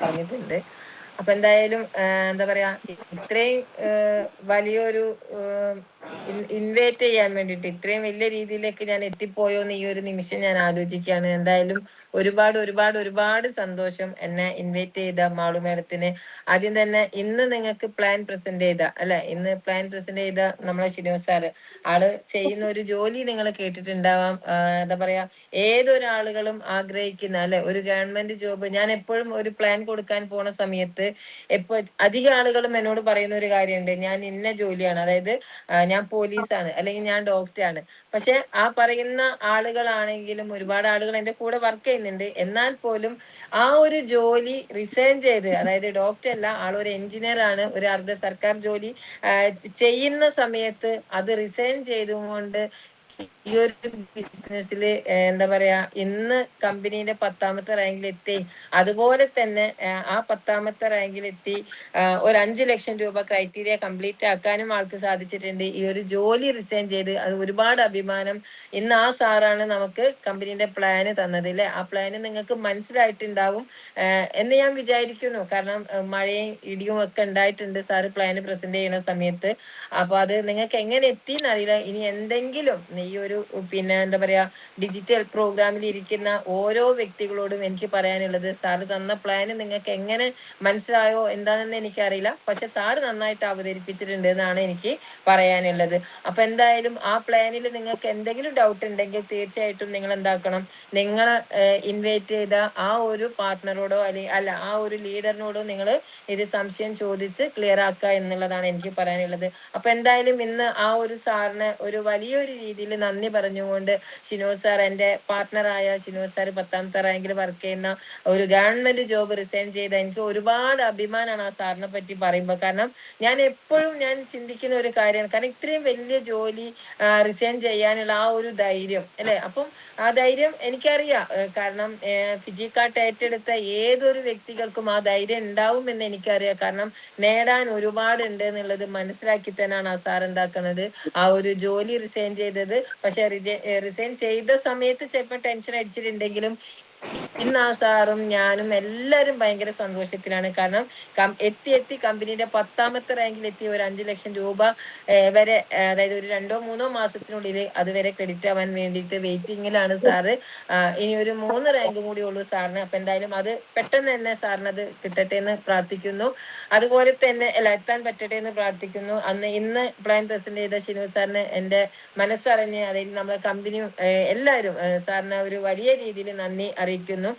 പറഞ്ഞിട്ടുണ്ട്. അപ്പൊ എന്തായാലും എന്താ പറയാ, ഇത്രയും വലിയൊരു ഇൻവൈറ്റ് ചെയ്യാൻ വേണ്ടിയിട്ട് ഇത്രയും വലിയ രീതിയിലേക്ക് ഞാൻ എത്തിപ്പോയോ എന്ന് ഈ ഒരു നിമിഷം ഞാൻ ആലോചിക്കുകയാണ്. എന്തായാലും ഒരുപാട് ഒരുപാട് ഒരുപാട് സന്തോഷം എന്നെ ഇൻവൈറ്റ് ചെയ്ത മാളു മേഡത്തിന്. ആദ്യം തന്നെ ഇന്ന് നിങ്ങൾക്ക് പ്ലാൻ പ്രസന്റ് ചെയ്ത ഇന്ന് പ്ലാൻ പ്രസന്റ് ചെയ്ത നമ്മളെ ഷിനോ സാറ്, ആള് ചെയ്യുന്ന ഒരു ജോലി നിങ്ങൾ കേട്ടിട്ടുണ്ടാവാം. എന്താ പറയാ, ഏതൊരാളുകളും ആഗ്രഹിക്കുന്ന ഒരു ഗവൺമെന്റ് ജോബ്. ഞാൻ എപ്പോഴും ഒരു പ്ലാൻ കൊടുക്കാൻ പോണ സമയത്ത് അധികം ആളുകളും എന്നോട് പറയുന്ന ഒരു കാര്യമുണ്ട്, ഞാൻ ഇന്ന ജോലിയാണ്, അതായത് ഞാൻ പോലീസാണ് അല്ലെങ്കിൽ ഞാൻ ഡോക്ടറാണ്. പക്ഷെ ആ പറയുന്ന ആളുകളാണെങ്കിലും ഒരുപാട് ആളുകൾ എന്റെ കൂടെ വർക്ക് ചെയ്യുന്നുണ്ട്. എന്നാൽ പോലും ആ ഒരു ജോലി റിസൈൻ ചെയ്ത്, അതായത് ഡോക്ടർ അല്ല, ആളൊരു എഞ്ചിനീയർ ആണ്, ഒരു അർദ്ധ സർക്കാർ ജോലി ചെയ്യുന്ന സമയത്ത് അത് റിസൈൻ ചെയ്തുകൊണ്ട് ഈ ഒരു ബിസിനസ്സിൽ എന്താ പറയാ, ഇന്ന് കമ്പനീന്റെ 10ാമത്തെ റാങ്കിലെത്തി. അതുപോലെ തന്നെ ആ 10ാമത്തെ റാങ്കിലെത്തി ഒരു 5 ലക്ഷം രൂപ ക്രൈറ്റീരിയ കംപ്ലീറ്റ് ആക്കാനും ആൾക്ക് സാധിച്ചിട്ടുണ്ട്. ഈ ഒരു ജോലി റിസൈൻ ചെയ്ത്, അത് ഒരുപാട് അഭിമാനം. ഇന്ന് ആ സാറാണ് നമുക്ക് കമ്പനീന്റെ പ്ലാന് തന്നത് അല്ലെ. ആ പ്ലാന് നിങ്ങൾക്ക് മനസ്സിലായിട്ടുണ്ടാവും എന്ന് ഞാൻ വിചാരിക്കുന്നു. കാരണം മഴയും ഇടിയും ഒക്കെ ഉണ്ടായിട്ടുണ്ട് സാറ് പ്ലാന് പ്രസന്റ് ചെയ്യുന്ന സമയത്ത്. അപ്പൊ അത് നിങ്ങൾക്ക് എങ്ങനെ എത്തിയെന്നറിയില്ല. ഇനി എന്തെങ്കിലും ഈ ഒരു എന്താ പറയാ, ഡിജിറ്റൽ പ്രോഗ്രാമിൽ ഇരിക്കുന്ന ഓരോ വ്യക്തികളോടും എനിക്ക് പറയാനുള്ളത്, സാറ് തന്ന പ്ലാന് നിങ്ങൾക്ക് എങ്ങനെ മനസ്സിലായോ എന്താണെന്ന് എനിക്കറിയില്ല. പക്ഷെ സാറ് നന്നായിട്ട് അവതരിപ്പിച്ചിട്ടുണ്ട് എന്നാണ് എനിക്ക് പറയാനുള്ളത്. അപ്പൊ എന്തായാലും ആ പ്ലാനിൽ നിങ്ങൾക്ക് എന്തെങ്കിലും ഡൗട്ട് ഉണ്ടെങ്കിൽ തീർച്ചയായിട്ടും നിങ്ങൾ എന്താക്കണം, നിങ്ങൾ ഇൻവൈറ്റ് ചെയ്ത ആ ഒരു പാർട്ട്ണറോടോ ആ ഒരു ലീഡറിനോടോ നിങ്ങൾ ഇത് സംശയം ചോദിച്ച് ക്ലിയർ ആക്കുക എന്നുള്ളതാണ് എനിക്ക് പറയാനുള്ളത്. അപ്പൊ എന്തായാലും ഇന്ന് ആ ഒരു സാറിന് ഒരു വലിയൊരു രീതിയിൽ നന്ദി പറഞ്ഞുകൊണ്ട്, ഷിനോ സാർ, എന്റെ പാർട്ട്ണറായ ഷിനോ സാർ 10ാമത്തെ റാങ്കിൽ വർക്ക് ചെയ്യുന്ന ഒരു ഗവൺമെന്റ് ജോബ് റിസൈൻ ചെയ്ത എനിക്ക് ഒരുപാട് അഭിമാനമാണ് ആ സാറിനെ പറ്റി പറയുമ്പോൾ. കാരണം ഞാൻ എപ്പോഴും ചിന്തിക്കുന്ന ഒരു കാര്യമാണ്, കാരണം ഇത്രയും വലിയ ജോലി റിസൈൻ ചെയ്യാനുള്ള ആ ഒരു ധൈര്യം അല്ലെ. അപ്പം ആ ധൈര്യം എനിക്കറിയാം, കാരണം ഫിജിക്കാട്ട് ഏറ്റെടുത്ത ഏതൊരു വ്യക്തികൾക്കും ആ ധൈര്യം ഉണ്ടാവും എന്ന് എനിക്കറിയാം. കാരണം നേടാൻ ഒരുപാടുണ്ട് എന്നുള്ളത് മനസ്സിലാക്കി തന്നെയാണ് ആ സാർ എന്താക്കുന്നത്, ആ ഒരു ജോലി റിസൈൻ ചെയ്തത്. പക്ഷെ റിസൈൻ ചെയ്ത സമയത്ത് ചിലപ്പോൾ ടെൻഷൻ അടിച്ചിട്ടുണ്ടെങ്കിലും ഇന്ന് ആ സാറും ഞാനും എല്ലാവരും ഭയങ്കര സന്തോഷത്തിലാണ്. കാരണം എത്തി കമ്പനിയുടെ 10ാമത്തെ റാങ്കിൽ എത്തി ഒരു 5 ലക്ഷം രൂപ വരെ, അതായത് ഒരു 2-3 മാസത്തിനുള്ളിൽ അതുവരെ ക്രെഡിറ്റ് ആവാൻ വേണ്ടിയിട്ട് വെയിറ്റിംഗിലാണ് സാറ്. ഇനി ഒരു 3 റാങ്കും കൂടി ഉള്ളൂ സാറിന്. അപ്പൊ എന്തായാലും അത് പെട്ടെന്ന് തന്നെ സാറിന് അത് കിട്ടട്ടെ എന്ന് പ്രാർത്ഥിക്കുന്നു. അതുപോലെ തന്നെ എത്താൻ പറ്റട്ടെ എന്ന് പ്രാർത്ഥിക്കുന്നു. ഇന്ന് പ്ലാൻ പ്രസന്റ് ചെയ്ത ഷിനു സാറിന് എന്റെ മനസ്സറിഞ്ഞ്, അതായത് നമ്മളെ കമ്പനിയും എല്ലാവരും സാറിന് ഒരു വലിയ രീതിയിൽ നന്ദി അറിയിക്കുന്നു.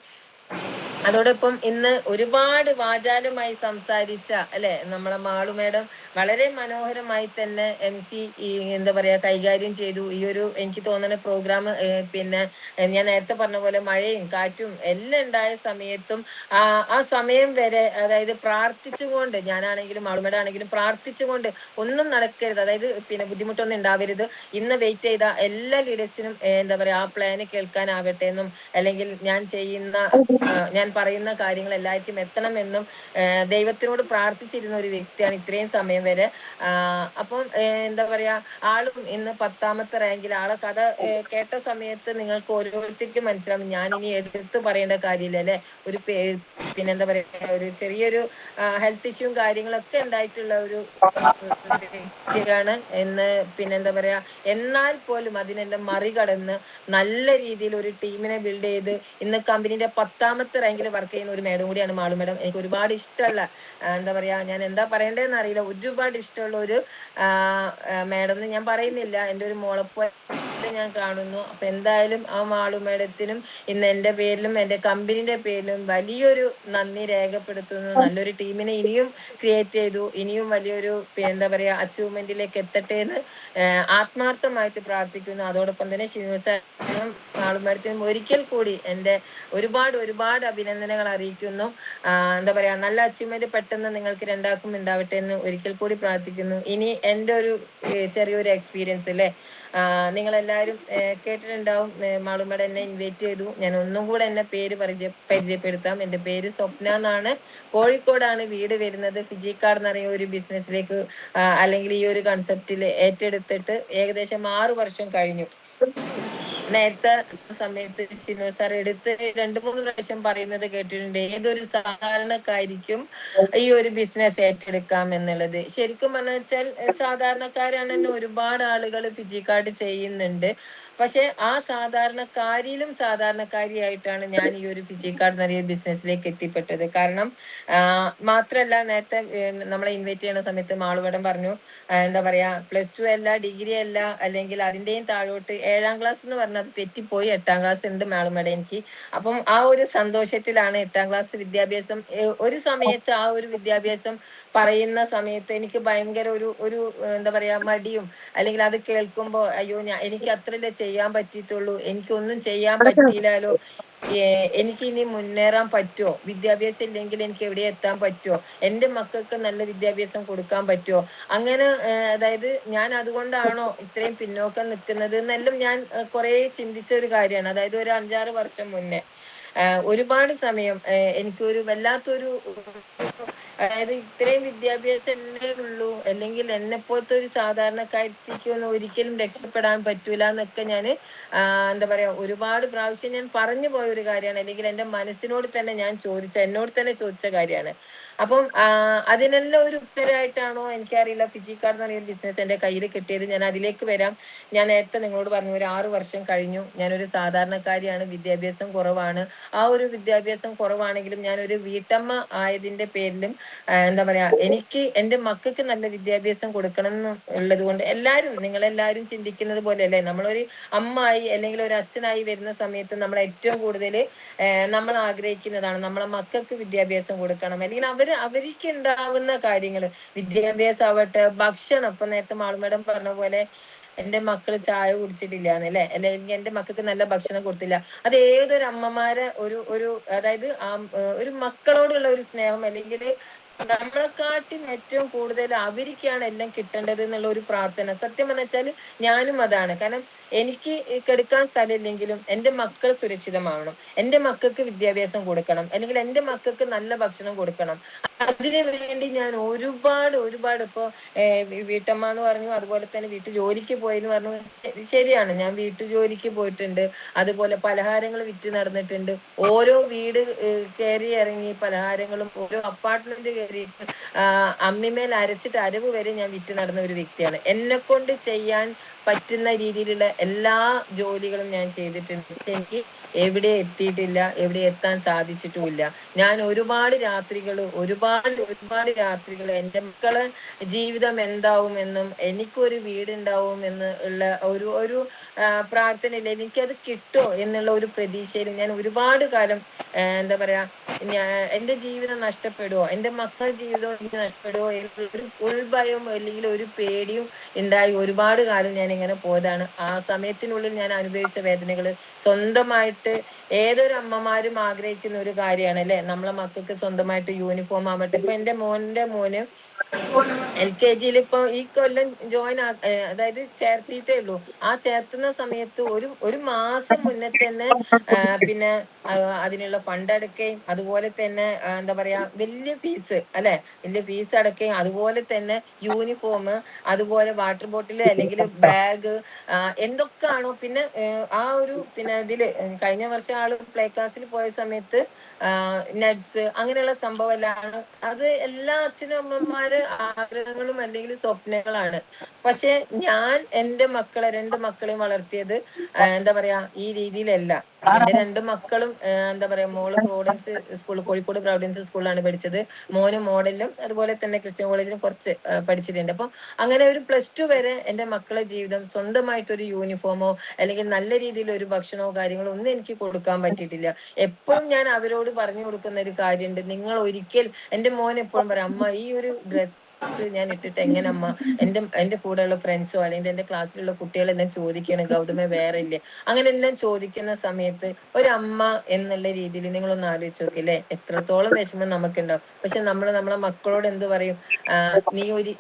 അതോടൊപ്പം ഇന്ന് ഒരുപാട് വാചാലമായി സംസാരിച്ച നമ്മളെ മാളു മേഡം വളരെ മനോഹരമായി തന്നെ MC എന്താ പറയാ കൈകാര്യം ചെയ്തു. ഈ ഒരു എനിക്ക് തോന്നുന്ന പ്രോഗ്രാം ഞാൻ നേരത്തെ പറഞ്ഞ പോലെ മഴയും കാറ്റും എല്ലാം ഉണ്ടായ സമയത്തും ആ സമയം വരെ, അതായത് പ്രാർത്ഥിച്ചുകൊണ്ട്, ഞാനാണെങ്കിലും മാളു മേഡം ആണെങ്കിലും പ്രാർത്ഥിച്ചുകൊണ്ട് ഒന്നും നടക്കരുത്, അതായത് ബുദ്ധിമുട്ടൊന്നും ഉണ്ടാവരുത്, ഇന്ന് വെയിറ്റ് ചെയ്ത എല്ലാ ലീഡേഴ്സിനും എന്താ പറയാ ആ പ്ലാന് കേൾക്കാനാവട്ടെ എന്നും, അല്ലെങ്കിൽ ഞാൻ പറയുന്ന കാര്യങ്ങൾ എല്ലാവർക്കും എത്തണമെന്നും ദൈവത്തിനോട് പ്രാർത്ഥിച്ചിരുന്ന ഒരു വ്യക്തിയാണ് ഇത്രയും സമയം വരെ. അപ്പം എന്താ പറയാ, ആളും ഇന്ന് 10ാമത്തെ റാങ്കിൽ, ആളെ കഥ കേട്ട സമയത്ത് നിങ്ങൾക്ക് ഓരോരുത്തർക്കും മനസ്സിലാവും. ഞാൻ ഇനി എടുത്ത് പറയേണ്ട കാര്യമില്ല അല്ലെ. ഒരു എന്താ പറയാ, ഒരു ചെറിയൊരു ഹെൽത്ത് ഇഷ്യൂവും കാര്യങ്ങളൊക്കെ ഉണ്ടായിട്ടുള്ള ഒരു വ്യക്തിയാണ് എന്ന്. എന്താ പറയാ, എന്നാൽ പോലും അതിനെല്ലാം മറികടന്ന് നല്ല രീതിയിൽ ഒരു ടീമിനെ ബിൽഡ് ചെയ്ത് ഇന്ന് കമ്പനിയുടെ 10ാമത്തെ റാങ്കിൽ വർക്ക് ചെയ്യുന്ന ഒരു മേഡം കൂടിയാണ് മാളു മേഡം. എനിക്ക് ഒരുപാട് ഇഷ്ടമുള്ള, എന്താ പറയാ, ഞാൻ എന്താ പറയേണ്ടതെന്ന് അറിയില്ല, ഒരുപാട് ഇഷ്ടമുള്ള ഒരു മേഡം എന്ന് ഞാൻ പറയുന്നില്ല, എൻ്റെ ഒരു മോളെപ്പോലെ ഞാൻ കാണുന്നു. അപ്പൊ എന്തായാലും ആ മാളു മേഡത്തിനും ഇന്ന് എൻ്റെ പേരിലും എൻ്റെ കമ്പനിയുടെ പേരിലും വലിയൊരു നന്ദി രേഖപ്പെടുത്തുന്നു. നല്ലൊരു ടീമിനെ ഇനിയും ക്രിയേറ്റ് ചെയ്തു, ഇനിയും വലിയൊരു എന്താ പറയാ അച്ചീവ്മെന്റിലേക്ക് എത്തട്ടെ എന്ന് ആത്മാർത്ഥമായിട്ട് പ്രാർത്ഥിക്കുന്നു. അതോടൊപ്പം തന്നെ ഷിനു സാറിനും മാളു മേഡത്തിനും ഒരിക്കൽ കൂടി എൻ്റെ ഒരുപാട് ഒരുപാട് അഭിനന്ദനങ്ങൾ അറിയിക്കുന്നു. എന്താ പറയാ, നല്ല അച്ചീവ്മെന്റ് പെട്ടെന്ന് നിങ്ങൾക്ക് രണ്ടാൾക്കും ഉണ്ടാവട്ടെ എന്ന് ഒരിക്കൽ കൂടി പ്രാർത്ഥിക്കുന്നു. ഇനി എൻ്റെ ഒരു ചെറിയൊരു എക്സ്പീരിയൻസ് അല്ലേ, നിങ്ങളെല്ലാവരും കേട്ടിട്ടുണ്ടാവും. മാളു മേഡം എന്നെ ഇൻവൈറ്റ് ചെയ്തു. ഞാൻ ഒന്നും കൂടെ എന്നെ പേര് പരിചയപ്പെടുത്താം. എൻ്റെ പേര് സ്വപ്ന എന്നാണ്. കോഴിക്കോടാണ് വീട് വരുന്നത്. ഫിജിക്കാർഡ് എന്ന് പറയുന്ന ഒരു ബിസിനസ്സിലേക്ക് അല്ലെങ്കിൽ ഈ ഒരു കൺസെപ്റ്റിൽ ഏറ്റെടുത്തിട്ട് ഏകദേശം 6 വർഷം കഴിഞ്ഞു. നേരത്തെ സമയത്ത് ഷിനു സാർ എടുത്ത് 2-3 പ്രാവശ്യം പറയുന്നത് കേട്ടിട്ടുണ്ട്, ഏതൊരു സാധാരണക്കാരിക്കും ഈ ഒരു ബിസിനസ് ഏറ്റെടുക്കാം എന്നുള്ളത്. ശരിക്കും പറഞ്ഞു വെച്ചാൽ സാധാരണക്കാരാണെന്ന് ഒരുപാട് ആളുകൾ ഫിജി കാർഡ് ചെയ്യുന്നുണ്ട്. പക്ഷെ ആ സാധാരണക്കാരിലും സാധാരണക്കാരിയായിട്ടാണ് ഞാൻ ഈ ഒരു ഫിജി കാർഡ് എന്നറിയ ബിസിനസ്സിലേക്ക് എത്തിപ്പെട്ടത്. കാരണം മാത്രല്ല നേരത്തെ നമ്മളെ ഇൻവൈറ്റ് ചെയ്യുന്ന സമയത്ത് മാളുവടം പറഞ്ഞു, എന്താ പറയാ, +2 അല്ല, ഡിഗ്രി അല്ല, അല്ലെങ്കിൽ അതിന്റെയും താഴോട്ട് 7ാം ക്ലാസ് എന്ന് പറഞ്ഞത് തെറ്റിപ്പോയി, 8ാം ക്ലാസ് ഉണ്ട് മാളുമട എനിക്ക്. അപ്പം ആ ഒരു സന്തോഷത്തിലാണ് 8ാം ക്ലാസ് വിദ്യാഭ്യാസം. ഒരു സമയത്ത് ആ ഒരു വിദ്യാഭ്യാസം പറയുന്ന സമയത്ത് എനിക്ക് ഭയങ്കര ഒരു എന്താ പറയാ മടിയും, അല്ലെങ്കിൽ അത് കേൾക്കുമ്പോ അയ്യോ എനിക്ക് അത്രല്ലേ ചെയ്യാൻ പറ്റിയിട്ടുള്ളൂ, എനിക്കൊന്നും ചെയ്യാൻ പറ്റിയില്ലല്ലോ, എനിക്ക് ഇനി മുന്നേറാൻ പറ്റുമോ, വിദ്യാഭ്യാസം ഇല്ലെങ്കിൽ എനിക്ക് എവിടെ എത്താൻ പറ്റുമോ, എന്റെ മക്കൾക്ക് നല്ല വിദ്യാഭ്യാസം കൊടുക്കാൻ പറ്റുമോ, അങ്ങനെ അതായത് ഞാൻ അതുകൊണ്ടാണോ ഇത്രയും പിന്നോക്കം നിൽക്കുന്നത് എന്നെല്ലാം ഞാൻ കുറെ ചിന്തിച്ച ഒരു കാര്യമാണ്. അതായത് ഒരു 5-6 വർഷം മുന്നേ ഒരുപാട് സമയം എനിക്കൊരു വല്ലാത്തൊരു, അതായത് ഇത്രയും വിദ്യാഭ്യാസം എന്നെ ഉള്ളൂ, അല്ലെങ്കിൽ എന്നെ പോലത്തെ ഒരു സാധാരണക്കാരിക്കൊന്നും ഒരിക്കലും രക്ഷപ്പെടാൻ പറ്റൂല എന്നൊക്കെ ഞാൻ എന്താ പറയാ ഒരുപാട് പ്രാവശ്യം ഞാൻ പറഞ്ഞു പോയ ഒരു കാര്യമാണ്, അല്ലെങ്കിൽ എന്റെ മനസ്സിനോട് തന്നെ ഞാൻ എന്നോട് തന്നെ ചോദിച്ച കാര്യമാണ്. അപ്പം അതിനെല്ലാം ഒരു ഉത്തരമായിട്ടാണോ എനിക്കറിയില്ല ഫിജി കാർഡ് എന്ന് പറയുന്ന ബിസിനസ് എന്റെ കയ്യിൽ കിട്ടിയത്. ഞാൻ അതിലേക്ക് വരാം. ഞാൻ നേരത്തെ നിങ്ങളോട് പറഞ്ഞു, ഒരു 6 വർഷം കഴിഞ്ഞു, ഞാനൊരു സാധാരണക്കാരിയാണ്, വിദ്യാഭ്യാസം കുറവാണ്. ആ ഒരു വിദ്യാഭ്യാസം കുറവാണെങ്കിലും ഞാനൊരു വീട്ടമ്മ ആയതിന്റെ പേരിലും എന്താ പറയാ എനിക്ക് എന്റെ മക്കൾക്ക് നല്ല വിദ്യാഭ്യാസം കൊടുക്കണം എന്ന് ഉള്ളത് കൊണ്ട്, നിങ്ങളെല്ലാവരും ചിന്തിക്കുന്നത് പോലെയല്ലേ, നമ്മളൊരു അമ്മായി അല്ലെങ്കിൽ ഒരു അച്ഛനായി വരുന്ന സമയത്ത് നമ്മൾ ഏറ്റവും കൂടുതൽ നമ്മൾ ആഗ്രഹിക്കുന്നതാണ് നമ്മളെ മക്കൾക്ക് വിദ്യാഭ്യാസം കൊടുക്കണം, അല്ലെങ്കിൽ അവർക്ക് ഉണ്ടാവുന്ന കാര്യങ്ങൾ, വിദ്യാഭ്യാസം ആവട്ടെ, ഭക്ഷണം. ഇപ്പൊ നേരത്തെ മാളുമേടം പറഞ്ഞ പോലെ എന്റെ മക്കള് ചായ കുടിച്ചിട്ടില്ല എന്നല്ലേ, അല്ലെങ്കിൽ എന്റെ മക്കൾക്ക് നല്ല ഭക്ഷണം കൊടുത്തില്ല, അത് ഏതൊരു അമ്മമാരെ ഒരു അതായത് ഒരു മക്കളോടുള്ള ഒരു സ്നേഹം, അല്ലെങ്കിൽ നമ്മളെക്കാട്ടി ഏറ്റവും കൂടുതൽ അവർക്കാണ് എല്ലാം കിട്ടേണ്ടത് എന്നുള്ള ഒരു പ്രാർത്ഥന. സത്യം എന്ന് വെച്ചാൽ ഞാനും അതാണ്. കാരണം എനിക്ക് കെടുക്കാൻ സ്ഥലമില്ലെങ്കിലും എന്റെ മക്കൾ സുരക്ഷിതമാവണം, എന്റെ മക്കൾക്ക് വിദ്യാഭ്യാസം കൊടുക്കണം, അല്ലെങ്കിൽ എന്റെ മക്കൾക്ക് നല്ല ഭക്ഷണം കൊടുക്കണം. അതിനു വേണ്ടി ഞാൻ ഒരുപാട് ഇപ്പോ വീട്ടമ്മ എന്ന് പറഞ്ഞു, അതുപോലെ തന്നെ വീട്ടു ജോലിക്ക് പോയി എന്ന് പറഞ്ഞു. ശരിയാണ്, ഞാൻ വീട്ടു ജോലിക്ക് പോയിട്ടുണ്ട്, അതുപോലെ പലഹാരങ്ങൾ വിറ്റ് നടന്നിട്ടുണ്ട്. ഓരോ വീട് കയറി ഇറങ്ങി പലഹാരങ്ങളും, ഓരോ അപ്പാർട്ട്മെന്റ് കയറി അമ്മിമേൽ അരച്ചിട്ട് അരവ് വരെ ഞാൻ വിറ്റ് നടന്ന ഒരു വ്യക്തിയാണ്. എന്നെ കൊണ്ട് ചെയ്യാൻ പറ്റുന്ന രീതിയിലുള്ള എല്ലാ ജോലികളും ഞാൻ ചെയ്തിട്ടുണ്ട്. എനിക്ക് എവിടെ എത്തിയിട്ടില്ല, എവിടെ എത്താൻ സാധിച്ചിട്ടുമില്ല. ഞാൻ ഒരുപാട് രാത്രികൾ എന്റെ മക്കളെ ജീവിതം എന്താവുമെന്നും എനിക്കൊരു വീടുണ്ടാവുമെന്ന് ഉള്ള ഒരു പ്രാർത്ഥനയില്ല, എനിക്കത് കിട്ടുമോ എന്നുള്ള ഒരു പ്രതീക്ഷയിൽ ഞാൻ ഒരുപാട് കാലം എന്താ പറയാ എന്റെ ജീവിതം നഷ്ടപ്പെടുവോ, എന്റെ മക്കളുടെ ജീവിതം എനിക്ക് നഷ്ടപ്പെടുവോ എന്നൊരു ഉൾഭയം അല്ലെങ്കിൽ ഒരു പേടിയും ഉണ്ടായി ഒരുപാട് കാലം ഞാൻ ഇങ്ങനെ പോയതാണ്. ആ സമയത്തിനുള്ളിൽ ഞാൻ അനുഭവിച്ച വേദനകൾ സ്വന്തമായിട്ട് ഏതൊരു അമ്മമാരും ആഗ്രഹിക്കുന്ന ഒരു കാര്യമാണ് അല്ലെ, നമ്മളെ മക്കൾക്ക് സ്വന്തമായിട്ട് യൂണിഫോം ആവട്ടെ. ഇപ്പൊ എന്റെ മോന് LKG ഇപ്പൊ ഈ കൊല്ലം അതായത് ചേർത്തിട്ടേ ഉള്ളൂ. ആ ചേർത്തുന്ന സമയത്ത് ഒരു മാസം മുന്നേ തന്നെ പിന്നെ അതിനുള്ള ഫണ്ട് അടക്കുകയും, അതുപോലെ തന്നെ എന്താ പറയാ വലിയ ഫീസ് അല്ലെ, വലിയ ഫീസ് അടക്കുകയും, അതുപോലെ തന്നെ യൂണിഫോം, അതുപോലെ വാട്ടർ ബോട്ടിൽ അല്ലെങ്കിൽ ബാഗ്, എന്തൊക്കെയാണോ. പിന്നെ ആ ഒരു പിന്നെ ഇതില് കഴിഞ്ഞ വർഷം ആള് പ്ലേ ക്ലാസ്സിൽ പോയ സമയത്ത് നട്സ് അങ്ങനെയുള്ള സംഭവമെല്ലാം, അത് എല്ലാ അച്ഛനും അമ്മമാര് ആഗ്രഹങ്ങളും അല്ലെങ്കിൽ സ്വപ്നങ്ങളാണ്. പക്ഷെ ഞാൻ എന്റെ മക്കളെ 2 മക്കളെയും വളർത്തിയത് എന്താ പറയാ ഈ രീതിയിലല്ല. എന്റെ 2 മക്കളും എന്താ പറയാ, മോള് പ്രോവിഡൻസ് സ്കൂൾ, കോഴിക്കോട് പ്രോവിഡൻസ് സ്കൂളിലാണ് പഠിച്ചത്, മോന് മോഡലിലും അതുപോലെ തന്നെ ക്രിസ്ത്യൻ കോളേജിലും കുറച്ച് പഠിച്ചിട്ടുണ്ട്. അപ്പൊ അങ്ങനെ ഒരു +2 വരെ എന്റെ മക്കളെ ജീവിതം സ്വന്തമായിട്ടൊരു യൂണിഫോമോ അല്ലെങ്കിൽ നല്ല രീതിയിൽ ഒരു ഭക്ഷണമോ കാര്യങ്ങളോ ഒന്നും എനിക്ക് കൊടുക്കാൻ പറ്റിയിട്ടില്ല. എപ്പോഴും ഞാൻ അവരോട് പറഞ്ഞു കൊടുക്കുന്ന ഒരു കാര്യമുണ്ട്, നിങ്ങൾ ഒരിക്കൽ, എന്റെ മോൻ എപ്പോഴും പറയും, അമ്മ ഈ ഒരു ഡ്രസ് ഞാൻ ഇട്ടിട്ട് എങ്ങനെ അമ്മ എന്റെ കൂടെയുള്ള ഫ്രണ്ട്സോ അല്ലെങ്കിൽ എന്റെ ക്ലാസ്സിലുള്ള കുട്ടികളെല്ലാം ചോദിക്കണം, ഗൗതമ വേറെ ഇല്ലേ, അങ്ങനെ എല്ലാം ചോദിക്കുന്ന സമയത്ത് ഒരമ്മ എന്നുള്ള രീതിയിൽ നിങ്ങളൊന്ന് ആലോചിച്ച് നോക്കില്ലേ, എത്രത്തോളം വിഷമം നമുക്കുണ്ടാവും. പക്ഷെ നമ്മളെ മക്കളോട് എന്ത് പറയും,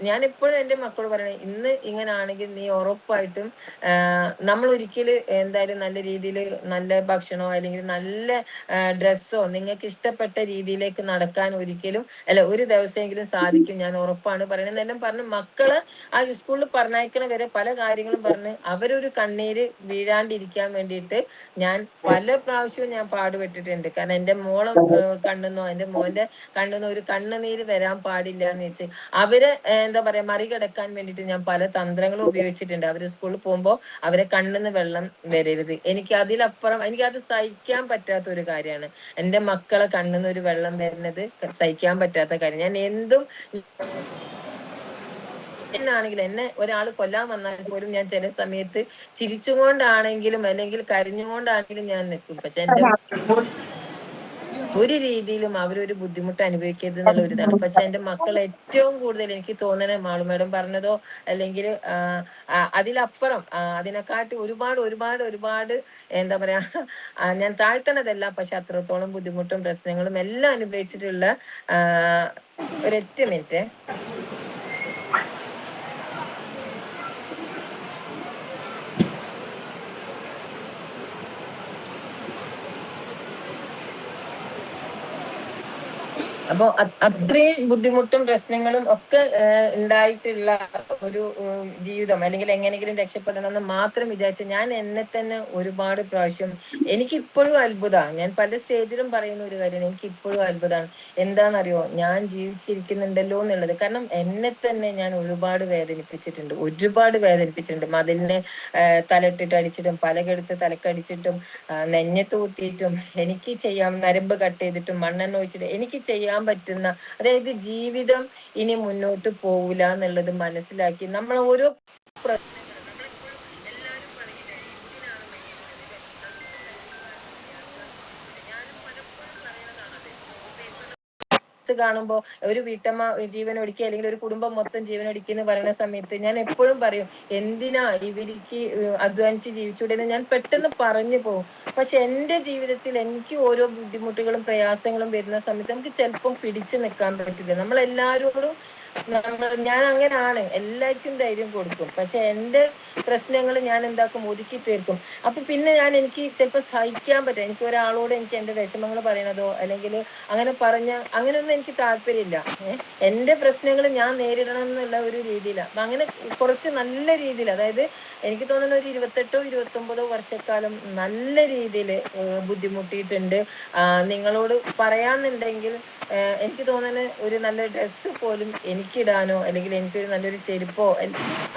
ഞാൻ എപ്പോഴും എന്റെ മക്കളോട് പറയണേ, ഇന്ന് ഇങ്ങനെ ആണെങ്കിൽ നീ ഉറപ്പായിട്ടും നമ്മൾ ഒരിക്കലും എന്തായാലും നല്ല രീതിയിൽ നല്ല ഭക്ഷണമോ അല്ലെങ്കിൽ നല്ല ഡ്രസ്സോ നിങ്ങൾക്ക് ഇഷ്ടപ്പെട്ട രീതിയിലേക്ക് നടക്കാൻ ഒരിക്കലും അല്ല ഒരു ദിവസമെങ്കിലും സാധിക്കും, ഞാൻ ഉറപ്പാണ് പോവാണ് പറയണെന്നെല്ലാം പറഞ്ഞ് മക്കള് ആ സ്കൂളിൽ പറഞ്ഞയക്കണ വരെ പല കാര്യങ്ങളും പറഞ്ഞ് അവരൊരു കണ്ണീര് വീഴാണ്ടിരിക്കാൻ വേണ്ടിയിട്ട് ഞാൻ പല പ്രാവശ്യവും ഞാൻ പാടുപെട്ടിട്ടുണ്ട്. കാരണം എൻ്റെ മോളെ കണ്ണെന്നോ എൻ്റെ മോന്റെ കണ്ണെന്നോ ഒരു കണ്ണുനീര് വരാൻ പാടില്ല എന്ന് വെച്ച് അവരെ എന്താ പറയാ മറികടക്കാൻ വേണ്ടിയിട്ട് ഞാൻ പല തന്ത്രങ്ങളും ഉപയോഗിച്ചിട്ടുണ്ട്. അവര് സ്കൂളിൽ പോകുമ്പോൾ അവരെ കണ്ണിന്ന് വെള്ളം വരരുത്. എനിക്ക് അതിലപ്പുറം എനിക്കത് സഹിക്കാൻ പറ്റാത്ത ഒരു കാര്യമാണ്. എൻ്റെ മക്കളെ കണ്ണിന്ന് ഒരു വെള്ളം വരുന്നത് സഹിക്കാൻ പറ്റാത്ത കാര്യം. ഞാൻ എന്തും എന്നാണെങ്കിലും എന്നെ ഒരാൾ കൊല്ലാൻ വന്നാൽ പോലും ഞാൻ ചില സമയത്ത് ചിരിച്ചുകൊണ്ടാണെങ്കിലും അല്ലെങ്കിൽ കരഞ്ഞുകൊണ്ടാണെങ്കിലും ഞാൻ നിൽക്കും. പക്ഷെ എൻ്റെ ഒരു രീതിയിലും അവരൊരു ബുദ്ധിമുട്ട് അനുഭവിക്കരുത് എന്നുള്ള ഒരു ഇതാണ്. പക്ഷെ എൻ്റെ മക്കൾ ഏറ്റവും കൂടുതൽ എനിക്ക് തോന്നണ മാളു മാഡം പറഞ്ഞതോ അല്ലെങ്കിൽ അതിലപ്പുറം അതിനെക്കാട്ടി ഒരുപാട് ഒരുപാട് ഒരുപാട് എന്താ പറയാ ഞാൻ താഴ്ത്തണതല്ല, പക്ഷെ അത്രത്തോളം ബുദ്ധിമുട്ടും പ്രശ്നങ്ങളും എല്ലാം അനുഭവിച്ചിട്ടുള്ള ഒരൊറ്റ മിനിറ്റ്. അപ്പൊ അത്രയും ബുദ്ധിമുട്ടും പ്രശ്നങ്ങളും ഒക്കെ ഉണ്ടായിട്ടുള്ള ഒരു ജീവിതം അല്ലെങ്കിൽ എങ്ങനെയെങ്കിലും രക്ഷപ്പെടണം എന്ന് മാത്രം വിചാരിച്ച് ഞാൻ എന്നെ തന്നെ ഒരുപാട് പ്രാവശ്യം എനിക്കിപ്പോഴും അത്ഭുതമാണ്. ഞാൻ പല സ്റ്റേജിലും പറയുന്ന ഒരു കാര്യമാണ്, എനിക്ക് ഇപ്പോഴും അത്ഭുതമാണ്. എന്താണെന്നറിയോ, ഞാൻ ജീവിച്ചിരിക്കുന്നുണ്ടല്ലോ എന്നുള്ളത്. കാരണം എന്നെ തന്നെ ഞാൻ ഒരുപാട് വേദനിപ്പിച്ചിട്ടുണ്ട്, ഒരുപാട് വേദനിപ്പിച്ചിട്ടുണ്ട്. മതിലിനെ തലയിട്ടിട്ട് അടിച്ചിട്ടും പലകെടുത്ത് തലക്കടിച്ചിട്ടും നെഞ്ഞത്ത് കുത്തിയിട്ടും എനിക്ക് ചെയ്യാം, നരമ്പ് കട്ട് ചെയ്തിട്ടും മണ്ണെണ്ണ ഒഴിച്ചിട്ട് എനിക്ക് ചെയ്യാൻ പറ്റുന്ന, അതായത് ജീവിതം ഇനി മുന്നോട്ട് പോവില്ല എന്നുള്ളത് മനസ്സിലാക്കി നമ്മൾ ഓരോ കാണുമ്പോൾ ഒരു വീട്ടമ്മ ജീവൻ ഒടുക്കി അല്ലെങ്കിൽ ഒരു കുടുംബം മൊത്തം ജീവൻ ഒടുക്കി എന്ന് പറയുന്ന സമയത്ത് ഞാൻ എപ്പോഴും പറയും, എന്തിനാ ഇവർക്ക് അധ്വാനിച്ച് ജീവിച്ചുകൂടെ ഞാൻ പെട്ടെന്ന് പറഞ്ഞു പോകും. പക്ഷെ എൻ്റെ ജീവിതത്തിൽ എനിക്ക് ഓരോ ബുദ്ധിമുട്ടുകളും പ്രയാസങ്ങളും വരുന്ന സമയത്ത് നമുക്ക് ചിലപ്പം പിടിച്ചു നിൽക്കാൻ പറ്റില്ല. നമ്മളെല്ലാവരോടും ഞാൻ അങ്ങനെയാണ്, എല്ലാവർക്കും ധൈര്യം കൊടുക്കും. പക്ഷെ എൻ്റെ പ്രശ്നങ്ങൾ ഞാൻ എന്താക്കും, ഒതുക്കി തീർക്കും. അപ്പൊ പിന്നെ എനിക്ക് ചിലപ്പോൾ സഹിക്കാൻ പറ്റും. എനിക്ക് ഒരാളോട് എനിക്ക് എൻ്റെ വിഷമങ്ങൾ പറയണതോ അല്ലെങ്കിൽ അങ്ങനെ അങ്ങനെയൊന്നും എനിക്ക് താല്പര്യമില്ല. എൻ്റെ പ്രശ്നങ്ങൾ ഞാൻ നേരിടണം എന്നുള്ള ഒരു രീതിയിലാണ്. അപ്പൊ അങ്ങനെ കുറച്ച് നല്ല രീതിയിൽ, അതായത് എനിക്ക് തോന്നുന്ന ഒരു 28-29 വർഷക്കാലം നല്ല രീതിയിൽ ബുദ്ധിമുട്ടിയിട്ടുണ്ട്. നിങ്ങളോട് പറയാന്നുണ്ടെങ്കിൽ എനിക്ക് തോന്നുന്നത് ഒരു നല്ല ഡ്രസ്സ് പോലും എനിക്കിടാനോ അല്ലെങ്കിൽ എനിക്കൊരു നല്ലൊരു ചെരുപ്പോ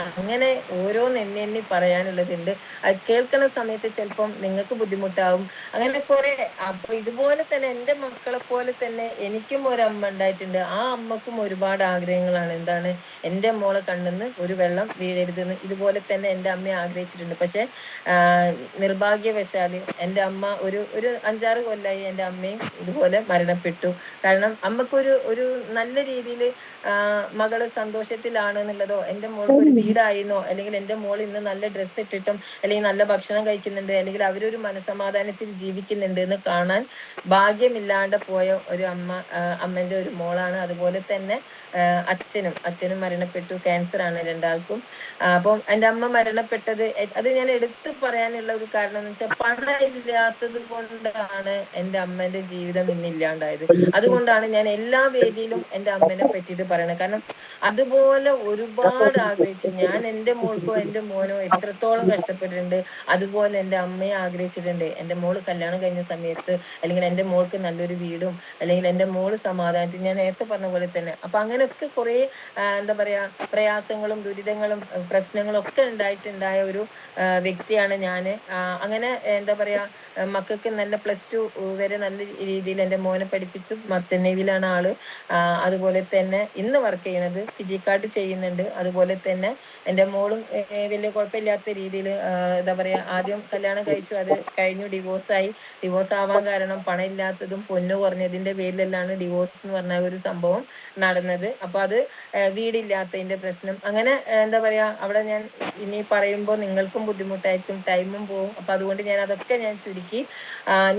അങ്ങനെ ഓരോന്ന് എണ്ണി പറയാനുള്ളതുണ്ട്. അത് കേൾക്കുന്ന സമയത്ത് ചിലപ്പം നിങ്ങൾക്ക് ബുദ്ധിമുട്ടാവും. അങ്ങനെ കുറെ. അപ്പൊ ഇതുപോലെ തന്നെ എൻ്റെ മക്കളെ പോലെ തന്നെ എനിക്കും ഒരമ്മ ഉണ്ടായിട്ടുണ്ട്. ആ അമ്മക്കും ഒരുപാട് ആഗ്രഹങ്ങളാണ്. എന്താണ്, എൻ്റെ മോളെ കണ്ണിന്ന് ഒരു വെള്ളം വീഴരുതെന്ന് ഇതുപോലെ തന്നെ എൻ്റെ അമ്മ ആഗ്രഹിച്ചിട്ടുണ്ട്. പക്ഷെ നിർഭാഗ്യവശാല് എൻ്റെ അമ്മ ഒരു 5-6 കൊല്ലമായി എൻ്റെ അമ്മയും ഇതുപോലെ മരണപ്പെട്ടു. കാരണം അമ്മക്കൊരു നല്ല രീതിയിൽ മകള് സന്തോഷത്തിലാണ് എന്നുള്ളതോ എൻ്റെ മോൾക്ക് ഒരു വീടായിരുന്നോ അല്ലെങ്കിൽ എൻ്റെ മോൾ ഇന്ന് നല്ല ഡ്രസ്സ് ഇട്ടിട്ടും അല്ലെങ്കിൽ നല്ല ഭക്ഷണം കഴിക്കുന്നുണ്ട് അല്ലെങ്കിൽ അവരൊരു മനസമാധാനത്തിൽ ജീവിക്കുന്നുണ്ട് എന്ന് കാണാൻ ഭാഗ്യമില്ലാണ്ട് പോയ ഒരു അമ്മൻ്റെ ഒരു മോളാണ്. അതുപോലെ തന്നെ അച്ഛനും മരണപ്പെട്ടു. ക്യാൻസർ ആണ് രണ്ടാൾക്കും. അപ്പം എൻ്റെ അമ്മ മരണപ്പെട്ടത് അത് ഞാൻ എടുത്തു പറയാനുള്ള ഒരു കാരണം എന്ന് വെച്ചാൽ പണം ഇല്ലാത്തത് കൊണ്ടാണ് എൻ്റെ അമ്മേന്റെ ജീവിതം ഇന്നില്ലാണ്ടായത്. അതുകൊണ്ടാണ് ഞാൻ എല്ലാ വേദിയിലും എൻ്റെ അമ്മേനെ പറ്റിയിട്ട് പറയണത്. കാരണം അതുപോലെ ഒരുപാട് ആഗ്രഹിച്ചു ഞാൻ എൻ്റെ മോൾക്കോ എൻ്റെ മോനോ എത്രത്തോളം കഷ്ടപ്പെട്ടിട്ടുണ്ട് അതുപോലെ എൻ്റെ അമ്മയെ ആഗ്രഹിച്ചിട്ടുണ്ട്. എൻ്റെ മോള് കല്യാണം കഴിഞ്ഞ സമയത്ത് അല്ലെങ്കിൽ എൻ്റെ മോൾക്ക് നല്ലൊരു വീടും അല്ലെങ്കിൽ എൻ്റെ മോള് സമാധാനത്തിൽ, ഞാൻ നേരത്തെ പറഞ്ഞ പോലെ തന്നെ. അപ്പൊ അങ്ങനെയൊക്കെ കുറെ എന്താ പറയാ പ്രയാസങ്ങളും ദുരിതങ്ങളും പ്രശ്നങ്ങളും ഒക്കെ ഉണ്ടായിട്ടുണ്ടായ ഒരു വ്യക്തിയാണ് ഞാൻ. അങ്ങനെ എന്താ പറയാ മക്കൾക്ക് നല്ല +2 വരെ നല്ല രീതിയിൽ എൻ്റെ മോനെ പഠിപ്പിച്ചു. മർച്ചന്റ് നേവിയിലാണ് ആള്. അതുപോലെ തന്നെ ഇന്ന് വർക്ക് ചെയ്യണത് ഫിജിക്കാർട്ട് ചെയ്യുന്നുണ്ട്. അതുപോലെ തന്നെ എൻ്റെ മോളും വലിയ കുഴപ്പമില്ലാത്ത രീതിയിൽ എന്താ പറയാ ആദ്യം കല്യാണം കഴിച്ചു, അത് കഴിഞ്ഞു ഡിവോഴ്സായി. ഡിവോഴ്സ് ആവാൻ കാരണം പണം ഇല്ലാത്തതും പൊന്നു കുറഞ്ഞതിന്റെ പേരിലെല്ലാം ഡിവോഴ്സ് എന്ന് പറഞ്ഞ ഒരു സംഭവം നടന്നത്. അപ്പൊ അത് വീടില്ലാത്തതിന്റെ പ്രശ്നം, അങ്ങനെ എന്താ പറയാ അവിടെ ഞാൻ ഇനി പറയുമ്പോൾ നിങ്ങൾക്കും ബുദ്ധിമുട്ടായിരിക്കും, ടൈമും പോവും. അപ്പൊ അതുകൊണ്ട് ഞാൻ അതൊക്കെ ഞാൻ ചുരുക്കി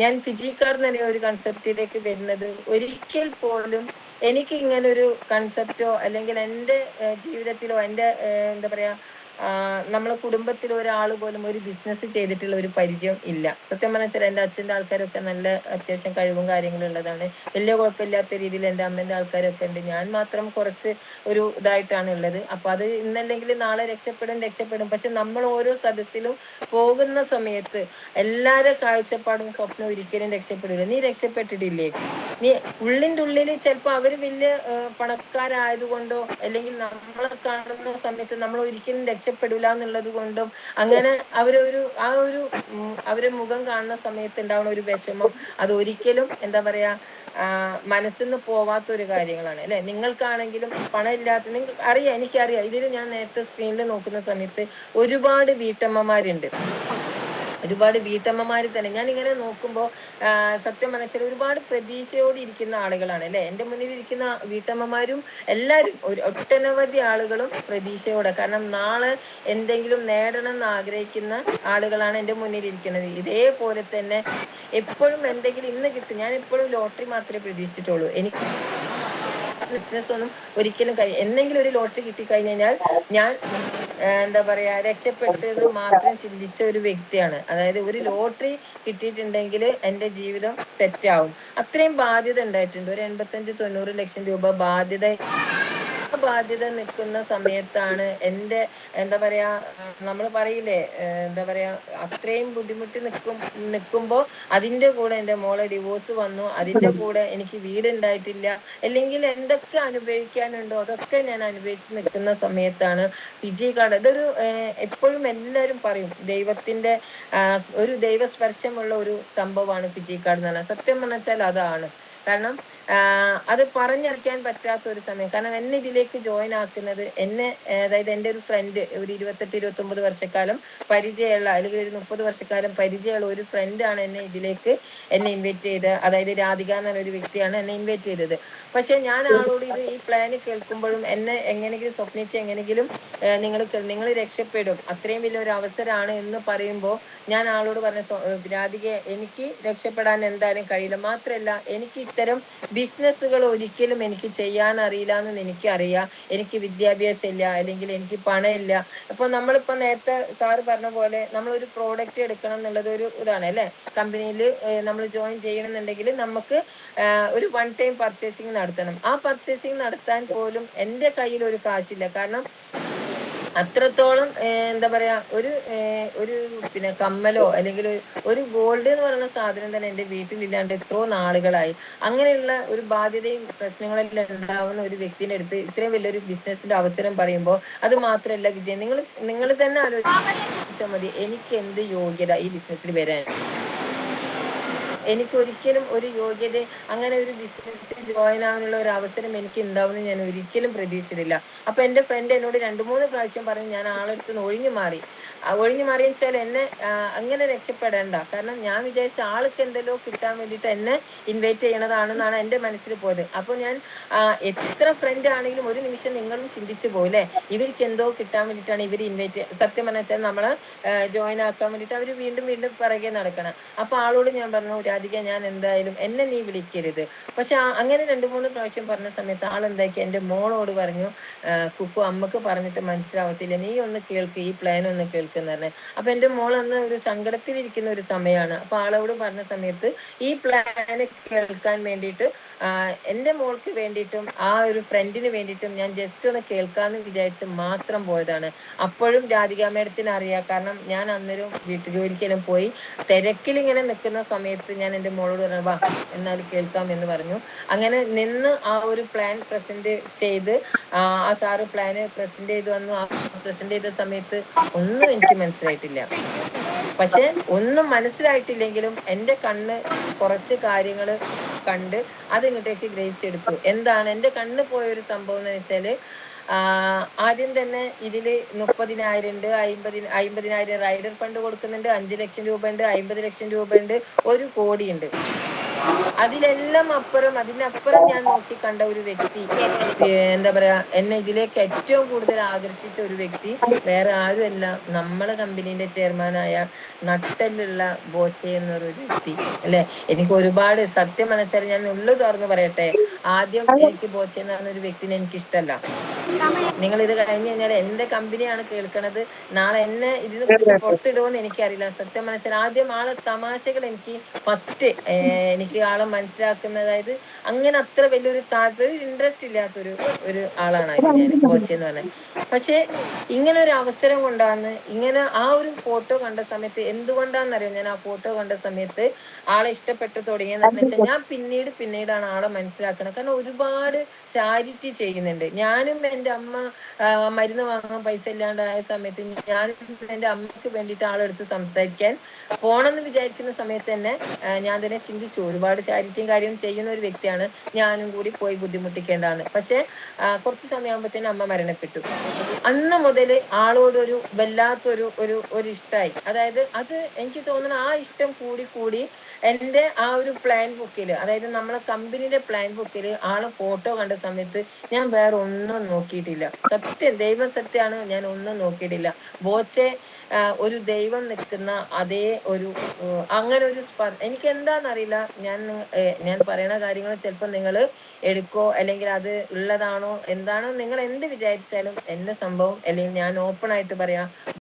ഞാൻ ഫിജിക്കാർ എന്ന ഒരു കൺസെപ്റ്റിലേക്ക് വരുന്നത് ഒരിക്കൽ പോലും എനിക്ക് ഇങ്ങനെ ഒരു കൺസെപ്റ്റോ അല്ലെങ്കിൽ എൻ്റെ ജീവിതത്തിലോ എൻ്റെ എന്താ പറയാ നമ്മളെ കുടുംബത്തിൽ ഒരാൾ പോലും ഒരു ബിസിനസ് ചെയ്തിട്ടുള്ള ഒരു പരിചയം ഇല്ല. സത്യം പറഞ്ഞാൽ എൻ്റെ അച്ഛൻ്റെ ആൾക്കാരൊക്കെ നല്ല അത്യാവശ്യം കഴിവും കാര്യങ്ങളും ഉള്ളതാണ്. വലിയ കുഴപ്പമില്ലാത്ത രീതിയിൽ എൻ്റെ അമ്മേൻ്റെ ആൾക്കാരൊക്കെ ഉണ്ട്. ഞാൻ മാത്രം കുറച്ച് ഒരു ഇതായിട്ടാണ് ഉള്ളത്. അപ്പൊ അത് ഇന്നല്ലെങ്കിൽ നാളെ രക്ഷപ്പെടും. പക്ഷെ നമ്മൾ ഓരോ സദസ്സിലും പോകുന്ന സമയത്ത് എല്ലാവരുടെ കാഴ്ചപ്പാടും സ്വപ്നം ഒരിക്കലും രക്ഷപ്പെടില്ല. നീ രക്ഷപ്പെട്ടിട്ടില്ലേ? നീ ഉള്ളിൻ്റെ ഉള്ളിൽ ചിലപ്പോൾ അവർ വലിയ പണക്കാരായതുകൊണ്ടോ അല്ലെങ്കിൽ നമ്മളെ കാണുന്ന സമയത്ത് നമ്മൾ ഒരിക്കലും രക്ഷപ്പെടില്ല എന്നുള്ളത് കൊണ്ടും അങ്ങനെ അവരെ മുഖം കാണുന്ന സമയത്ത് ഉണ്ടാവുന്ന ഒരു വിഷമം അത് ഒരിക്കലും എന്താ പറയാ മനസ്സിൽ നിന്ന് പോവാത്ത ഒരു കാര്യങ്ങളാണ് അല്ലെ. നിങ്ങൾക്കാണെങ്കിലും പണം ഇല്ലാത്ത നിങ്ങൾക്ക് അറിയാം, എനിക്കറിയാം. ഇതിൽ ഞാൻ നേരത്തെ സ്ക്രീനിൽ നോക്കുന്ന സമയത്ത് ഒരുപാട് വീട്ടമ്മമാരുണ്ട്. ഒരുപാട് വീട്ടമ്മമാർ തന്നെ ഞാൻ ഇങ്ങനെ നോക്കുമ്പോൾ സത്യം മനസ്സിൽ ഒരുപാട് പ്രതീക്ഷയോടെ ഇരിക്കുന്ന ആളുകളാണ് അല്ലെ. എൻ്റെ മുന്നിൽ ഇരിക്കുന്ന വീട്ടമ്മമാരും എല്ലാവരും ഒട്ടനവധി ആളുകളും പ്രതീക്ഷയോടെ, കാരണം നാളെ എന്തെങ്കിലും നേടണം എന്ന് ആഗ്രഹിക്കുന്ന ആളുകളാണ് എൻ്റെ മുന്നിൽ ഇരിക്കുന്നത്. ഇതേപോലെ തന്നെ എപ്പോഴും എന്തെങ്കിലും ഇന്ന് കിട്ടും. ഞാൻ എപ്പോഴും ലോട്ടറി മാത്രമേ പ്രതീക്ഷിച്ചിട്ടുള്ളൂ. എനിക്ക് ബിസിനസ് ഒന്നും ഒരിക്കലും എന്തെങ്കിലും ഒരു ലോട്ടറി കിട്ടിക്കഴിഞ്ഞാൽ ഞാൻ എന്താ പറയാ രക്ഷപ്പെട്ടത് മാത്രം ചിന്തിച്ച ഒരു വ്യക്തിയാണ്. അതായത് ഒരു ലോട്ടറി കിട്ടിയിട്ടുണ്ടെങ്കിൽ എൻ്റെ ജീവിതം സെറ്റ് ആവും. അത്രയും ബാധ്യത ഉണ്ടായിട്ടുണ്ട്. ഒരു 85-90 ലക്ഷം രൂപ ബാധ്യത നിൽക്കുന്ന സമയത്താണ് എൻ്റെ എന്താ പറയാ നമ്മൾ പറയില്ലേ എന്താ പറയാ അത്രയും ബുദ്ധിമുട്ടി നിൽക്കുമ്പോൾ അതിൻ്റെ കൂടെ എൻ്റെ മോളെ ഡിവോഴ്സ് വന്നു. അതിൻ്റെ കൂടെ എനിക്ക് വീടുണ്ടായിട്ടില്ല. അല്ലെങ്കിൽ എന്തൊക്കെ അനുഭവിക്കാനുണ്ടോ അതൊക്കെ ഞാൻ അനുഭവിച്ച് നിൽക്കുന്ന സമയത്താണ് പിജി കാർഡ്. ഇതൊരു എപ്പോഴും എല്ലാവരും പറയും ദൈവത്തിൻ്റെ ഒരു ദൈവസ്പർശമുള്ള ഒരു സംഭവമാണ് പിജി കാർഡ് എന്ന് പറഞ്ഞാൽ. സത്യം പറഞ്ഞാൽ അതാണ്. കാരണം അത് പറഞ്ഞറിയിക്കാൻ പറ്റാത്ത ഒരു സമയം. കാരണം എന്നെ ഇതിലേക്ക് ജോയിൻ ആക്കുന്നത് അതായത് എൻ്റെ ഒരു ഫ്രണ്ട് ഒരു 28-29 വർഷക്കാലം പരിചയമുള്ള അല്ലെങ്കിൽ ഒരു 30 വർഷക്കാലം പരിചയമുള്ള ഒരു ഫ്രണ്ടാണ് എന്നെ ഇൻവൈറ്റ് ചെയ്ത്. അതായത് രാധിക എന്ന് പറഞ്ഞൊരു വ്യക്തിയാണ് എന്നെ ഇൻവൈറ്റ് ചെയ്തത്. പക്ഷെ ഞാൻ ആളോട് ഈ പ്ലാന് കേൾക്കുമ്പോഴും എന്നെ എങ്ങനെയെങ്കിലും സ്വപ്നിച്ച് എങ്ങനെയെങ്കിലും നിങ്ങൾ രക്ഷപ്പെടും, അത്രയും വലിയൊരു അവസരമാണ് എന്ന് പറയുമ്പോൾ ഞാൻ ആളോട് പറഞ്ഞ രാധിക എനിക്ക് രക്ഷപ്പെടാൻ എന്തായാലും കഴിയില്ല. മാത്രമല്ല എനിക്ക് ഇത്തരം ബിസിനസ്സുകൾ ഒരിക്കലും എനിക്ക് ചെയ്യാൻ അറിയില്ല എന്ന് എനിക്കറിയാം. എനിക്ക് വിദ്യാഭ്യാസം ഇല്ല, അല്ലെങ്കിൽ എനിക്ക് പണമില്ല. അപ്പൊ നമ്മളിപ്പോ നേരത്തെ സാറ് പറഞ്ഞ പോലെ നമ്മളൊരു പ്രോഡക്റ്റ് എടുക്കണം എന്നുള്ളത് ഒരു ഇതാണ് അല്ലെ. കമ്പനിയിൽ നമ്മൾ ജോയിൻ ചെയ്യണമെന്നുണ്ടെങ്കിൽ നമുക്ക് ഒരു 1 ടൈം പർച്ചേസിങ് നടത്തണം. ആ പർച്ചേസിങ് നടത്താൻ പോലും എൻ്റെ കയ്യിൽ ഒരു കാശില്ല. കാരണം അത്രത്തോളം എന്താ പറയാ ഒരു പിന്നെ കമ്മലോ അല്ലെങ്കിൽ ഒരു ഗോൾഡ് എന്ന് പറയുന്ന സാധനം തന്നെ എൻ്റെ വീട്ടിലില്ലാണ്ട് എത്രയോ നാളുകളായി. അങ്ങനെയുള്ള ഒരു ബാധ്യതയും പ്രശ്നങ്ങളെല്ലാം ഉണ്ടാവുന്ന ഒരു വ്യക്തിയുടെ അടുത്ത് ഇത്രയും വലിയൊരു ബിസിനസ്സിന്റെ അവസരം പറയുമ്പോൾ അത് മാത്രമല്ല വിദ്യ, നിങ്ങൾ തന്നെ ആലോചിച്ചാൽ മതി എനിക്ക് എന്ത് യോഗ്യത ഈ ബിസിനസ്സിൽ വരാൻ. എനിക്ക് ഒരിക്കലും ഒരു യോഗ്യത അങ്ങനെ ഒരു ബിസിനസ്സിൽ ജോയിൻ ആവാനുള്ള ഒരു അവസരം എനിക്ക് ഉണ്ടാവുമെന്ന് ഞാൻ ഒരിക്കലും പ്രതീക്ഷിച്ചിട്ടില്ല. അപ്പൊ എൻ്റെ ഫ്രണ്ട് എന്നോട് 2-3 പ്രാവശ്യം പറഞ്ഞ് ഞാൻ ആളെടുത്ത് ഒഴിഞ്ഞു മാറിയെന്ന് വെച്ചാൽ എന്നെ അങ്ങനെ രക്ഷപ്പെടേണ്ട. കാരണം ഞാൻ വിചാരിച്ച ആൾക്ക് എന്തെല്ലോ കിട്ടാൻ വേണ്ടിയിട്ട് എന്നെ ഇൻവൈറ്റ് ചെയ്യണതാണെന്നാണ് എൻ്റെ മനസ്സിൽ പോയത്. അപ്പോൾ ഞാൻ എത്ര ഫ്രണ്ട് ആണെങ്കിലും ഒരു നിമിഷം നിങ്ങളും ചിന്തിച്ചു പോലെ ഇവർക്ക് എന്തോ കിട്ടാൻ വേണ്ടിയിട്ടാണ് ഇവർ ഇൻവൈറ്റ്, സത്യം പറഞ്ഞാൽ നമ്മളെ ജോയിൻ ആക്കാൻ വേണ്ടിയിട്ട് അവർ വീണ്ടും പിറകെ നടക്കണം. അപ്പൊ ആളോട് ഞാൻ പറഞ്ഞു രാധിക ഞാൻ എന്തായാലും എന്നെ നീ വിളിക്കരുത്. പക്ഷെ അങ്ങനെ 2-3 പ്രാവശ്യം പറഞ്ഞ സമയത്ത് ആളെന്താക്കി എൻ്റെ മോളോട് പറഞ്ഞു കുക്കു അമ്മക്ക് പറഞ്ഞിട്ട് മനസ്സിലാവത്തില്ല, നീ ഒന്ന് കേൾക്ക്, ഈ പ്ലാൻ ഒന്ന് കേൾക്കുന്ന പറഞ്ഞത്. അപ്പൊ എൻ്റെ മോൾ അന്ന് ഒരു സങ്കടത്തിലിരിക്കുന്ന ഒരു സമയമാണ്. അപ്പൊ ആളോട് പറഞ്ഞ സമയത്ത് ഈ പ്ലാന് കേൾക്കാൻ വേണ്ടിയിട്ട് എൻ്റെ മോൾക്ക് വേണ്ടിയിട്ടും ആ ഒരു ഫ്രണ്ടിന് വേണ്ടിയിട്ടും ഞാൻ ജസ്റ്റ് ഒന്ന് കേൾക്കാന്ന് വിചാരിച്ച് മാത്രം പോയതാണ്. അപ്പോഴും രാധിക മേഡത്തിന് അറിയാം. കാരണം ഞാൻ അന്നേരം വീട്ടുജോലിക്കെല്ലാം പോയി തിരക്കിൽ ഇങ്ങനെ നിൽക്കുന്ന സമയത്ത് ഞാൻ എൻ്റെ മോളോട് പറഞ്ഞു വാ എന്നാൽ കേൾക്കാം എന്ന് പറഞ്ഞു. അങ്ങനെ നിന്ന് ആ ഒരു പ്ലാൻ പ്രസന്റ് ചെയ്ത് ആ സാറ് പ്ലാന് പ്രസന്റ് ചെയ്ത് വന്നു. ആ പ്രസന്റ് ചെയ്ത സമയത്ത് ഒന്നും എനിക്ക് മനസ്സിലായിട്ടില്ല. പക്ഷെ ഒന്നും മനസ്സിലായിട്ടില്ലെങ്കിലും എൻ്റെ കണ്ണ് കുറച്ച് കാര്യങ്ങൾ കണ്ട് അത് ഇങ്ങോട്ടേക്ക് ഗ്രഹിച്ചെടുത്തു. എന്താണ് എൻ്റെ കണ്ണ് പോയൊരു സംഭവം എന്ന് വെച്ചാല് ആദ്യം തന്നെ ഇതില് 30,000 ഉണ്ട്, 50,000 റൈഡർ ഫണ്ട് കൊടുക്കുന്നുണ്ട്, 5 ലക്ഷം രൂപ ഉണ്ട്, 50 ലക്ഷം രൂപ ഉണ്ട്, 1 കോടി ഉണ്ട്. അതിനപ്പുറം ഞാൻ നോക്കി കണ്ട ഒരു വ്യക്തി, എന്താ പറയാ എന്നെ ഇതിലേക്ക് ഏറ്റവും കൂടുതൽ ആകർഷിച്ച ഒരു വ്യക്തി വേറെ ആരുമല്ല, നമ്മളെ കമ്പനീന്റെ ചെയർമാനായ നട്ടലുള്ള ബോച്ചെ എന്നൊരു വ്യക്തി അല്ലെ. എനിക്ക് ഒരുപാട് സത്യം മനസ്സിലായി, ഞാൻ ഉള്ളു തുറന്ന് പറയട്ടെ, ആദ്യം എനിക്ക് ബോച്ചെ എന്ന് പറഞ്ഞ ഒരു വ്യക്തിനെ എനിക്ക് ഇഷ്ടമല്ല. നിങ്ങൾ ഇത് കഴിഞ്ഞ് കഴിഞ്ഞാൽ എന്റെ കമ്പനിയാണ് കേൾക്കണത്. നാളെ എന്നെ ഇതിനെ കുറിച്ച് പുറത്തിടുമോന്ന് എനിക്കറിയില്ല. സത്യം മനസ്സിൽ ആദ്യം ആളെ തമാശകൾ എനിക്ക് ഫസ്റ്റ് എനിക്ക് ആളെ മനസ്സിലാക്കുന്ന, അതായത് അങ്ങനെ അത്ര വലിയൊരു താല്പര്യം ഇൻട്രസ്റ്റ് ഇല്ലാത്തൊരു ഒരു ആളാണ് ഞാൻ ബോച്ചെ എന്ന് പറഞ്ഞത്. പക്ഷെ ഇങ്ങനെ ഒരു അവസരം കൊണ്ടാണ്, ഇങ്ങനെ ആ ഒരു ഫോട്ടോ കണ്ട സമയത്ത് എന്തുകൊണ്ടാണെന്നറിയാം, ഞാൻ ആ ഫോട്ടോ കണ്ട സമയത്ത് ആളെ ഇഷ്ടപ്പെട്ടു തുടങ്ങിയെന്ന് വെച്ചാൽ ഞാൻ പിന്നീടാണ് ആളെ മനസ്സിലാക്കുന്നത്. കാരണം ഒരുപാട് ചാരിറ്റി ചെയ്യുന്നുണ്ട്. ഞാനും എൻ്റെ അമ്മ മരുന്ന് വാങ്ങാൻ പൈസ ഇല്ലാണ്ടായ സമയത്ത് ഞാനും എൻ്റെ അമ്മയ്ക്ക് വേണ്ടിയിട്ട് ആളെടുത്ത് സംസാരിക്കാൻ പോണെന്ന് വിചാരിക്കുന്ന സമയത്ത് തന്നെ ഞാൻ തന്നെ ചിന്തിച്ചു, ഒരുപാട് ചാരിറ്റിയും കാര്യം ചെയ്യുന്ന ഒരു വ്യക്തിയാണ്, ഞാനും കൂടി പോയി ബുദ്ധിമുട്ടിക്കേണ്ടതാണ്. പക്ഷെ കുറച്ച് സമയമാകുമ്പോഴത്തേനും അമ്മ മരണപ്പെട്ടു. അന്ന് മുതൽ ആളോടൊരു വല്ലാത്തൊരു ഒരു ഇഷ്ടമായി. അതായത് അത് എനിക്ക് തോന്നുന്നു ആ ഇഷ്ടം കൂടി എൻ്റെ ആ ഒരു പ്ലാൻ ബുക്കിൽ, അതായത് നമ്മളെ കമ്പനിയുടെ പ്ലാൻ ബുക്കിൽ ആളെ ഫോട്ടോ കണ്ട സമയത്ത് ഞാൻ വേറെ ഒന്നും നോക്കിയിട്ടില്ല. സത്യം, ദൈവം സത്യമാണ്, ഞാൻ ഒന്നും നോക്കിയിട്ടില്ല. ബോച്ചെ ഒരു ദൈവം നിൽക്കുന്ന അതേ ഒരു അങ്ങനെ ഒരു എനിക്ക് എന്താണെന്നറിയില്ല. ഞാൻ പറയണ കാര്യങ്ങൾ ചിലപ്പോൾ നിങ്ങൾ എടുക്കോ അല്ലെങ്കിൽ അത് ഉള്ളതാണോ എന്താണോ നിങ്ങൾ എന്ത് വിചാരിച്ചാലും എന്റെ സംഭവം, അല്ലെങ്കിൽ ഞാൻ ഓപ്പൺ ആയിട്ട് പറയാം,